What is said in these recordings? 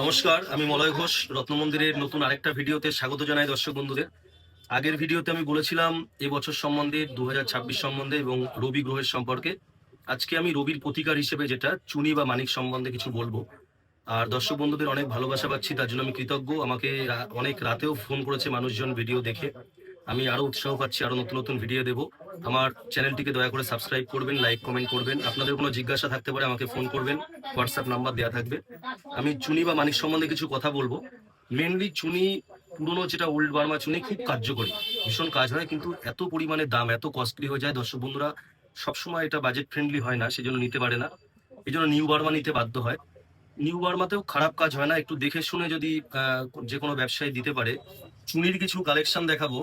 নমস্কার, আমি মলয় ঘোষ। রত্ন মন্দিরের নতুন আরেকটা ভিডিওতে স্বাগত জানাই দর্শক বন্ধুদের। আগের ভিডিওতে আমি বলেছিলাম এবছর সম্বন্ধে, 2026 সম্বন্ধে এবং রবি গ্রহের সম্পর্কে। আজকে আমি রবির প্রতিকার হিসেবে যেটা চুনি বা মানিক সম্বন্ধে কিছু বলবো। আর দর্শক বন্ধুদের অনেক ভালোবাসা পাচ্ছি, তার জন্য আমি কৃতজ্ঞ। আমাকে অনেক রাতেও ফোন করেছে মানুষজন ভিডিও দেখে। আমি আরো উৎসাহ পাচ্ছি, আরো নতুন নতুন ভিডিও দেবো। আমার চ্যানেলটিকে দয়া করে সাবস্ক্রাইব করবেন, লাইক কমেন্ট করবেন। আপনাদের কোনো জিজ্ঞাসা থাকতে পারে আমাকে ফোন করবেন, হোয়াটসঅ্যাপ নাম্বার দেওয়া থাকবে। আমি চুনি বা মানিক সম্বন্ধে কিছু কথা বলবো। মেনলি চুনি, পুরোনো যেটা ওল্ড বার্মা চুনি, খুব কার্যকরী, ভীষণ কাজ হয়, কিন্তু এত পরিমাণে দাম, এত কস্টলি হয়ে যায় দর্শক বন্ধুরা, সবসময় এটা বাজেট ফ্রেন্ডলি হয় না, সেজন্য নিতে পারে না। এই জন্য নিউ বার্মা নিতে বাধ্য হয়। নিউ বার্মাতেও খারাপ কাজ হয় না, একটু দেখে শুনে যদি যে কোনো ব্যবসায়ী দিতে পারে। চুনির কিছু কালেকশন দেখাবো।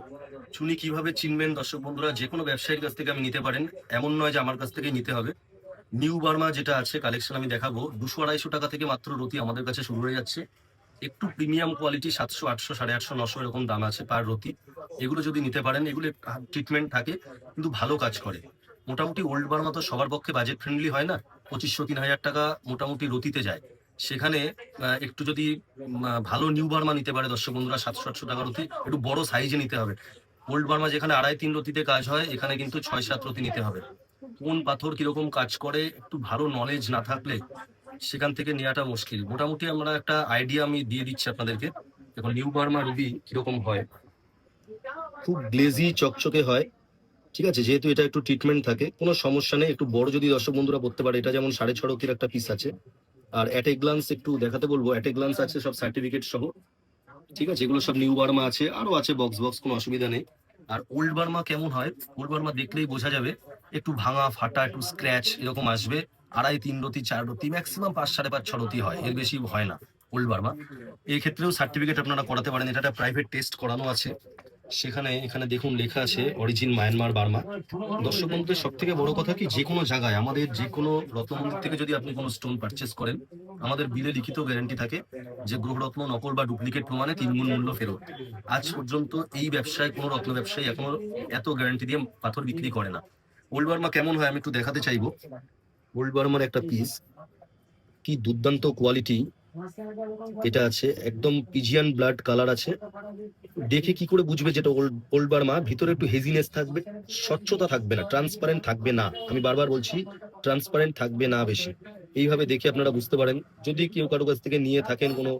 চুনি কিভাবে চিনবেন দর্শক বন্ধুরা, যে কোনো ব্যবসায়ীর কাছ থেকে আমি নিতে পারেন, এমন নয় যে আমার কাছ থেকেই নিতে হবে। নিউ বার্মা যেটা আছে কালেকশন আমি দেখাবো, 200-250 টাকা থেকে মাত্র রতি আমাদের কাছে শুরু হয়ে যাচ্ছে। একটু প্রিমিয়াম কোয়ালিটি 700, 800, 850, 900 এরকম দাম আছে পার রতি। এগুলো যদি নিতে পারেন, এগুলো ট্রিটমেন্ট থাকে কিন্তু ভালো কাজ করে। মোটামুটি ওল্ড বার্মা তো সবার পক্ষে বাজেট ফ্রেন্ডলি হয় না, 2500-3000 টাকা মোটামুটি রতিতে যায়। সেখানে একটু যদি ভালো নিউ বার্মা নিতে পারে দর্শক বন্ধুরা, 700-800 টাকা রতি, একটু বড় সাইজে নিতে হবে। ওল্ড বার্মা যেখানে 2.5-3 রতিতে কাজ হয়, এখানে কিন্তু 6-7 রতি নিতে হবে। কোন পাথর কিরকম কাজ করে একটু ভালো নলেজ না থাকলে সেখান থেকে নেওয়াটা মুশকিল। মোটামুটি আমরা একটা আইডিয়া আমি দিয়ে দিচ্ছি আপনাদেরকে। দেখুন নিউ বার্মা রুবি কিরকম হয়, খুব গ্লেজি চকচকে হয়। ঠিক আছে, যেহেতু এটা একটু ট্রিটমেন্ট থাকে, কোনো সমস্যা নেই। একটু বড় যদি দর্শক বন্ধুরা পড়তে পারে, এটা যেমন 6.5 রতির একটা পিস আছে। আর অ্যাট এ গ্লান্স একটু দেখাতে বলবো, অ্যাট এ গ্লান্স আছে সব সার্টিফিকেট সহ। ঠিক আছে, এগুলো সব নিউ বার্মা আছে, আরো আছে বক্স বক্স, কোনো অসুবিধা নেই। আর ওল্ড বার্মা কেমন হয়, ওল্ড বার্মা দেখলেই বোঝা যাবে, একটু ভাঙা ফাটা, একটু স্ক্র্যাচ এরকম আসবে। 2.5-3 রতি, 4 রতি, ম্যাক্সিমাম 5-5.5 রতি হয়, এর বেশি হয় না ওল্ড বার্মা। এই ক্ষেত্রেও সার্টিফিকেট আপনারা করাতে পারেন, এটা একটা প্রাইভেট টেস্ট করানো আছে। সেখানে এখানে দেখুন লেখা আছে অরিজিন মায়ানমার বার্মা। দর্শক বন্ধুদের সব থেকে বড় কথা কি, যে কোনো জায়গায় আমাদের যে কোনো রত্ন মন্দির থেকে যদি আপনি কোনো স্টোন পারচেস করেন, আমাদের বিলে লিখিত গ্যারান্টি থাকে যে গ্রহরত্ন নকল বা ডুপ্লিকেট প্রমাণে 3 গুণ মূল্য ফেরত। আজ পর্যন্ত এই ব্যবসায় কোনো রত্ন ব্যবসায়ী এখনো এত গ্যারান্টি দিয়ে পাথর বিক্রি করে না। ওল্ড বার্মা কেমন হয় আমি একটু দেখাতে চাইবো। ওল্ড বার্মার একটা পিস, কি দুর্দান্ত কোয়ালিটি এটা আছে, একদম পিজিয়ান ব্লাড কালার আছে। দেখে কি করে বুঝবে যেটা ওল্ড বার্মা? ভিতরে একটু হেজিনেস থাকবে, স্বচ্ছতা থাকবে না, ট্রান্সপারেন্ট থাকবে না। আমি বারবার বলছি, ট্রান্সপারেন্ট থাকবে না বেশি। এইভাবে দেখে আপনারা বুঝতে পারেন। যদি কেউ কারো কাছ থেকে নিয়ে থাকেন, কোনো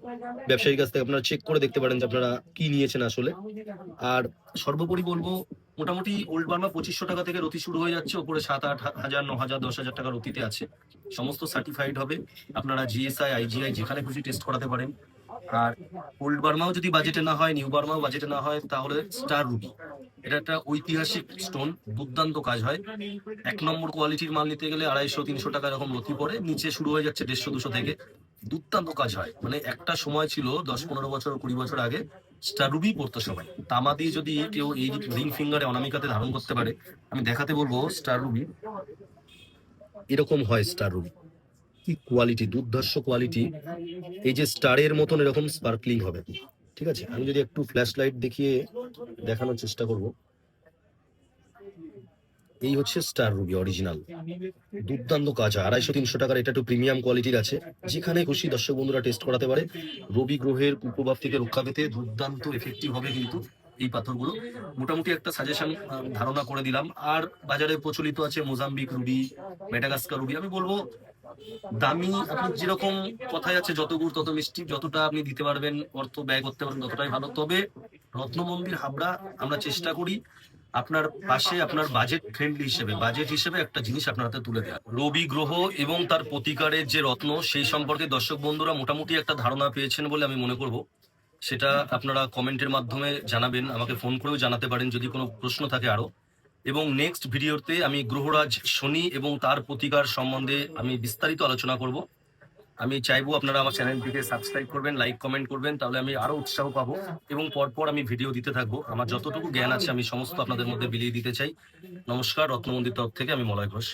ব্যবসায়ীর কাছ থেকে, আপনারা চেক করে দেখতে পারেন যে আপনারা কি নিয়েছেন আসলে। আর সর্বোপরি বলবো, মোটামুটি ওল্ড বার্মা 2500 টাকা থেকে রতি শুরু হয়ে যাচ্ছে, ওপরে 7-8 হাজার, 9 হাজার, 10 হাজার টাকা রতিতে আছে। সমস্ত সার্টিফাইড হবে। আপনারা জিএসআই, আইজিআই যেখানে খুশি টেস্ট করাতে পারেন। আর ওল্ড বার্মাও যদি বাজেটে না হয়, নিউ বার্মাও বাজেটে না হয়, তাহলে স্টার রুবি, এটা একটা ঐতিহাসিক স্টোন, দুর্দান্ত কাজ হয়। 1 নম্বর কোয়ালিটির মাল নিতে গেলে 250-300 টাকা এরকম লতি পড়ে, নিচে শুরু হয়ে যাচ্ছে 150-200 থেকে। দুর্দান্ত কাজ হয়, মানে একটা সময় ছিল 10-15 বছর, 20 বছর আগে স্টার রুবি পড়তো সবাই। তামা দিয়ে যদি কেউ এই রিং ফিঙ্গারে অনামিকাতে ধারণ করতে পারে, আমি দেখাতে বলবো স্টার রুবি এরকম হয়। স্টার রুবি কি কোয়ালিটি, দুর্ধর্ষ কোয়ালিটি। এই যে স্টারের মতন এরকম স্পার্কলিং হবে। ঠিক আছে, আমি যদি একটু ফ্ল্যাশ লাইট দেখিয়ে দেখানোর চেষ্টা করব। এই হচ্ছে স্টার রুবি অরিজিনাল, দুর্দান্ত কাজ হয়। 250-300 টাকার, এটা একটু প্রিমিয়াম কোয়ালিটির আছে। যেখানে খুশি দর্শক বন্ধুরা টেস্ট করাতে পারে। রবি গ্রহের কুপ্রভাব থেকে রক্ষা পেতে দুর্দান্ত এফেক্টিভ হবে কিন্তু এই পাথরগুলো। মোটামুটি একটা সাজেশন ধারণা করে দিলাম। আর বাজারে প্রচলিত আছে মোজাম্বিক রুবি, মেডাগাস্কার রুবি। আমি বলবো দামি, আপনি যেরকম কথায় আছে, যত গুড় তত মিষ্টি, যতটা আপনি দিতে পারবেন, অর্থ ব্যয় করতে পারবেন, ততটাই ভালো। তবে রত্ন মন্দির হাবড়া আমরা চেষ্টা করি আপনার পাশে, আপনার বাজেট হিসেবে একটা জিনিস আপনার হাতে তুলে দেওয়া। রবি গ্রহ এবং তার প্রতিকারের যে রত্ন, সেই সম্পর্কে দর্শক বন্ধুরা মোটামুটি একটা ধারণা পেয়েছেন বলে আমি মনে করব। সেটা আপনারা কমেন্টের মাধ্যমে জানাবেন, আমাকে ফোন করেও জানাতে পারেন যদি কোনো প্রশ্ন থাকে আরো। এবং নেক্সট ভিডিওতে আমি গ্রহরাজ শনি এবং তার প্রতিকার সম্বন্ধে আমি বিস্তারিত আলোচনা করব। আমি চাইবো আপনারা আমার চ্যানেলটিকে সাবস্ক্রাইব করবেন, লাইক কমেন্ট করবেন, তাহলে আমি আরো উৎসাহ পাবো এবং পরপর আমি ভিডিও দিতে থাকবো। আমার যতটুকু জ্ঞান আছে আমি সমস্ত আপনাদের মধ্যে বিলিয়ে দিতে চাই। নমস্কার, রত্নমন্দির তরফ থেকে আমি মলয় ঘোষ।